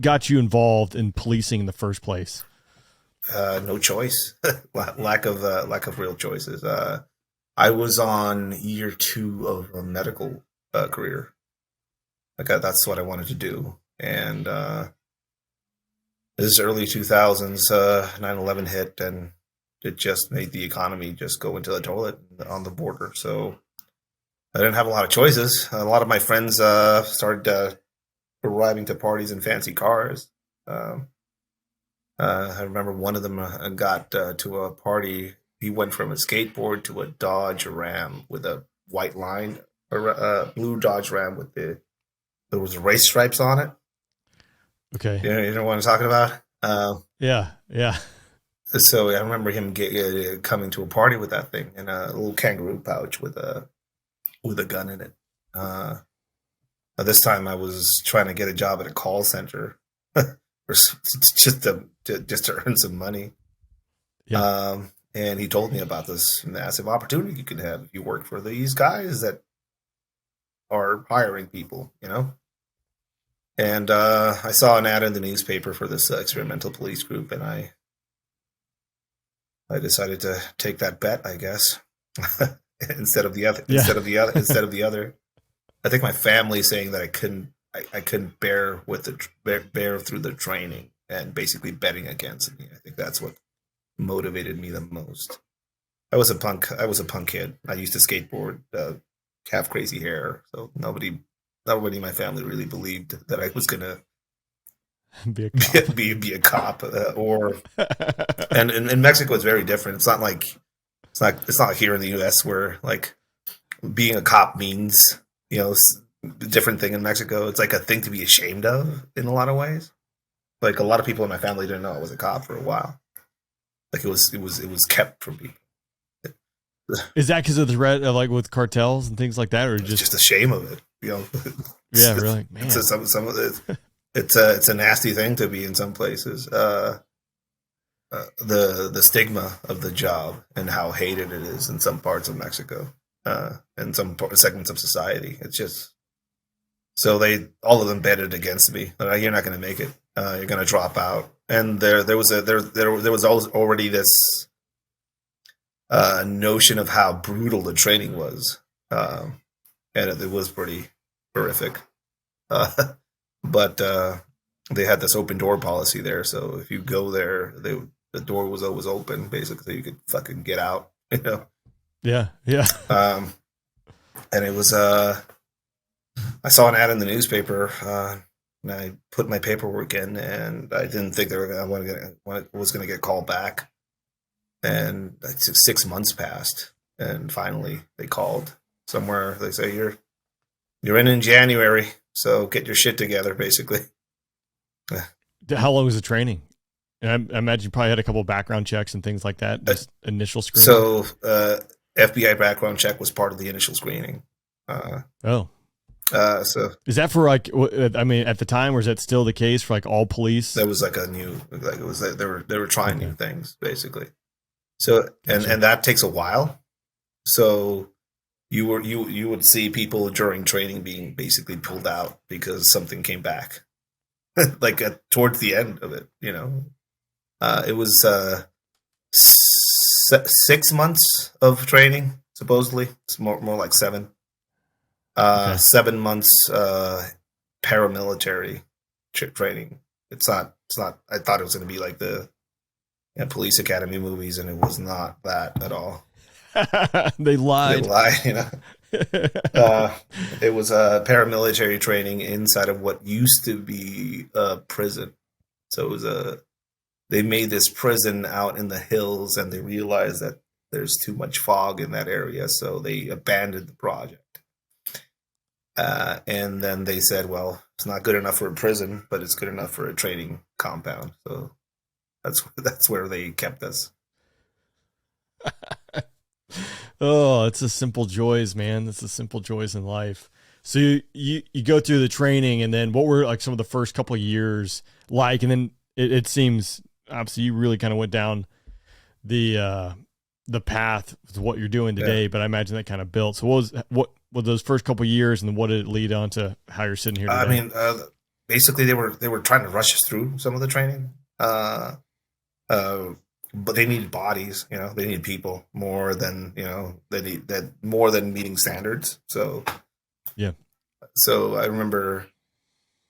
got you involved in policing in the first place? No choice. lack of real choices. I was on year 2 of a medical career. That's what I wanted to do. And this is early 2000s, 9/11 hit, and it just made the economy just go into the toilet on the border. So I didn't have a lot of choices. A lot of my friends started arriving to parties in fancy cars. I remember one of them got to a party. He went from a skateboard to a Dodge Ram with a white line, or blue Dodge Ram with there was race stripes on it. Okay. You know what I'm talking about? Yeah. So I remember him coming to a party with that thing in a little kangaroo pouch with a gun in it. This time I was trying to get a job at a call center, just to earn some money. Yeah. And he told me about this massive opportunity you can have if you work for these guys that are hiring people, you know. And I saw an ad in the newspaper for this experimental police group, and I decided to take that bet, I guess, instead of the other. I think my family saying that I couldn't bear through the training and basically betting against me. I think that's what motivated me the most. I was a punk kid. I used to skateboard, have crazy hair, so nobody in my family really believed that I was gonna be a cop. And in Mexico it's very different. It's not like here in the U.S. where like being a cop means, you know, a different thing in Mexico. It's like a thing to be ashamed of in a lot of ways. Like a lot of people in my family didn't know I was a cop for a while. Like it was kept from people. Is that because of the threat of like with cartels and things like that, or just the shame of it? You know. Yeah, really, man. Some of it, it's a nasty thing to be in some places. The stigma of the job and how hated it is in some parts of Mexico, and some segments of society. It's just so all of them betted against me. You're not going to make it. You're going to drop out. And there was already this notion of how brutal the training was, and it was pretty horrific. But they had this open door policy there, so if you go there, the door was always open, basically, so you could fucking get out, you know. Yeah. And it was I saw an ad in the newspaper, and I put my paperwork in, and I didn't think I was going to get called back. And 6 months passed, and finally they called somewhere. They say you're in January, so get your shit together, basically. How long was the training? And I imagine you probably had a couple of background checks and things like that. Just initial screening. So FBI background check was part of the initial screening. So is that for like? I mean, at the time, or is that still the case for like all police? That was like it was they were trying new things, basically. So and that takes a while. So you would see people during training being basically pulled out because something came back, like towards the end of it. You know, it was 6 months of training. Supposedly, it's more like 7. 7 months paramilitary training. It's not. I thought it was going to be like the police academy movies, and it was not that at all. They lied. You know. It was paramilitary training inside of what used to be a prison. So it was they made this prison out in the hills, and they realized that there's too much fog in that area, so they abandoned the project. And then they said, well, it's not good enough for a prison, but it's good enough for a training compound. So that's where they kept us. Oh, it's the simple joys, man. It's the simple joys in life. So you go through the training, and then what were like some of the first couple of years like? And then it seems obviously you really kind of went down the path to what you're doing today, but I imagine that kind of built. So what those first couple of years, and then what did it lead on to how you're sitting here today? I mean, basically they were trying to rush us through some of the training. But they needed bodies, they needed people more than, they need that more than meeting standards. So yeah. So I remember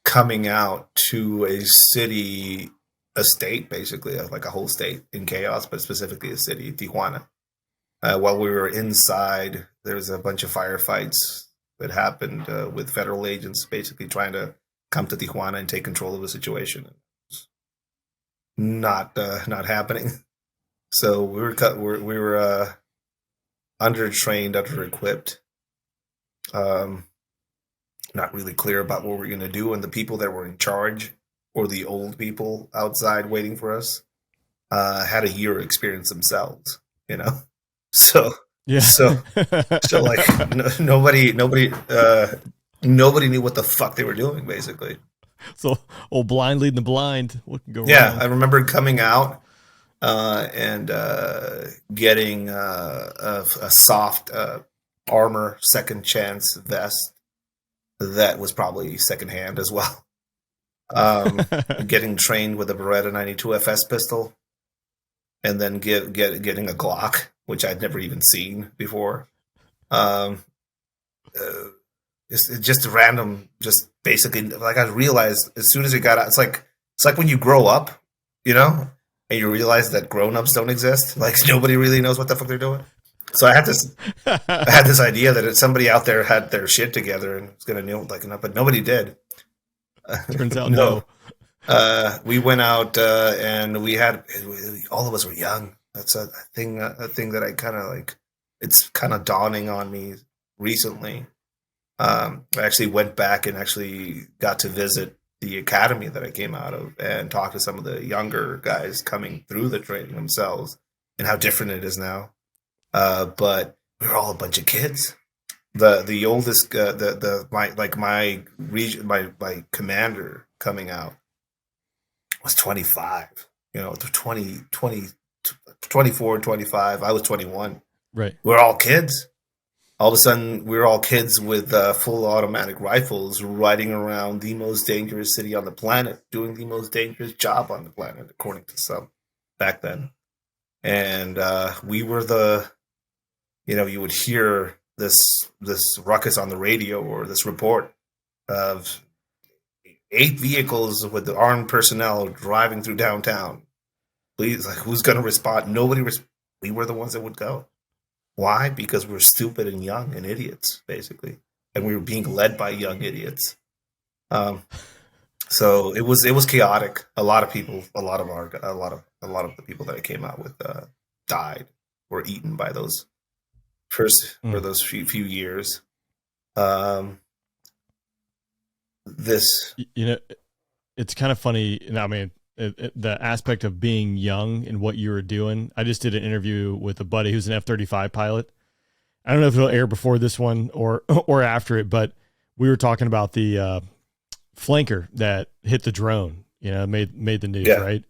coming out to a state, basically, like a whole state in chaos, but specifically a city, Tijuana. While we were inside, there was a bunch of firefights that happened with federal agents basically trying to come to Tijuana and take control of the situation. Not happening. So we were undertrained, under-equipped. Not really clear about what we're going to do, and the people that were in charge, or the old people outside waiting for us, had a year experience themselves. So yeah. So like nobody knew what the fuck they were doing, basically. So blind leading the blind. What can go wrong? Yeah, I remember coming out and getting a soft armor second chance vest that was probably secondhand as well. Getting trained with a Beretta 92 FS pistol, and then getting a Glock, which I'd never even seen before. Just random, just basically, like, I realized as soon as we got out, it's like when you grow up, and you realize that grown-ups don't exist. Like, nobody really knows what the fuck they're doing. So I had this idea that somebody out there had their shit together and was going to know, but nobody did. Turns out no. We went out and we had, all of us were young. That's a thing that I kind of like. It's kind of dawning on me recently. I actually went back and actually got to visit the academy that I came out of and talk to some of the younger guys coming through the training themselves and how different it is now. But we were all a bunch of kids. The oldest, my commander coming out was 25. 24, 25. I was 21. Right. We're all kids. All of a sudden, we're all kids with full automatic rifles riding around the most dangerous city on the planet, doing the most dangerous job on the planet, according to some back then. And we were you would hear this ruckus on the radio, or this report of 8 vehicles with the armed personnel driving through downtown. Please, like, who's going to respond? Nobody. We were the ones that would go. Why? Because we're stupid and young and idiots, basically, and we were being led by young idiots. So it was chaotic. A lot of people, a lot of the people that I came out with died, were eaten by those first for those few years. It's kind of funny. I mean, the aspect of being young and what you were doing. I just did an interview with a buddy who's an F-35 pilot. I don't know if it'll air before this one or after it, but we were talking about the flanker that hit the drone, made the news, right?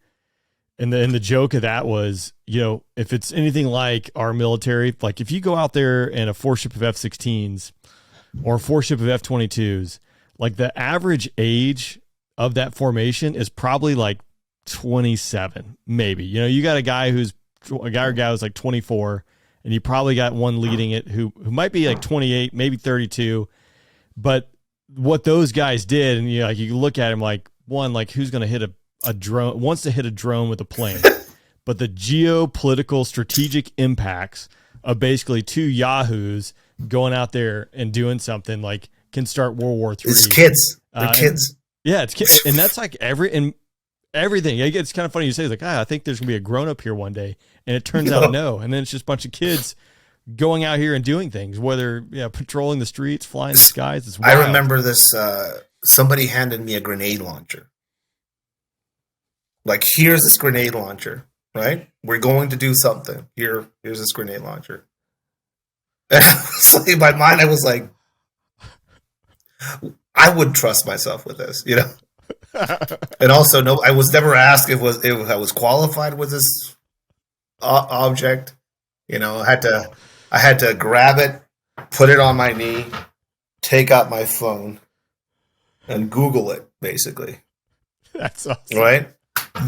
And the joke of that was, if it's anything like our military, like if you go out there in a 4-ship of F-16s or a 4-ship of F-22s, like the average age of that formation is probably like 27, maybe. You got a guy who's like 24, and you probably got one leading it who might be like 28, maybe 32. But what those guys did, and you look at him like, one, like, who's going to hit a drone, wants to hit a drone with a plane, but the geopolitical strategic impacts of basically 2 yahoos going out there and doing something like can start World War III. It's kids. They're kids. Yeah, it's kids. And that's like everything. It's kind of funny you say, like, I think there's gonna be a grown up here one day, and it turns out no. And then it's just a bunch of kids going out here and doing things, whether patrolling the streets, flying the skies. It's wild. I remember this. Somebody handed me a grenade launcher. Like, here's this grenade launcher, right? We're going to do something. Here's this grenade launcher. And so in my mind, I was like, I would trust myself with this, And also, no, I was never asked if I was qualified with this object. I had to grab it, put it on my knee, take out my phone, and Google it, basically. That's awesome. Right?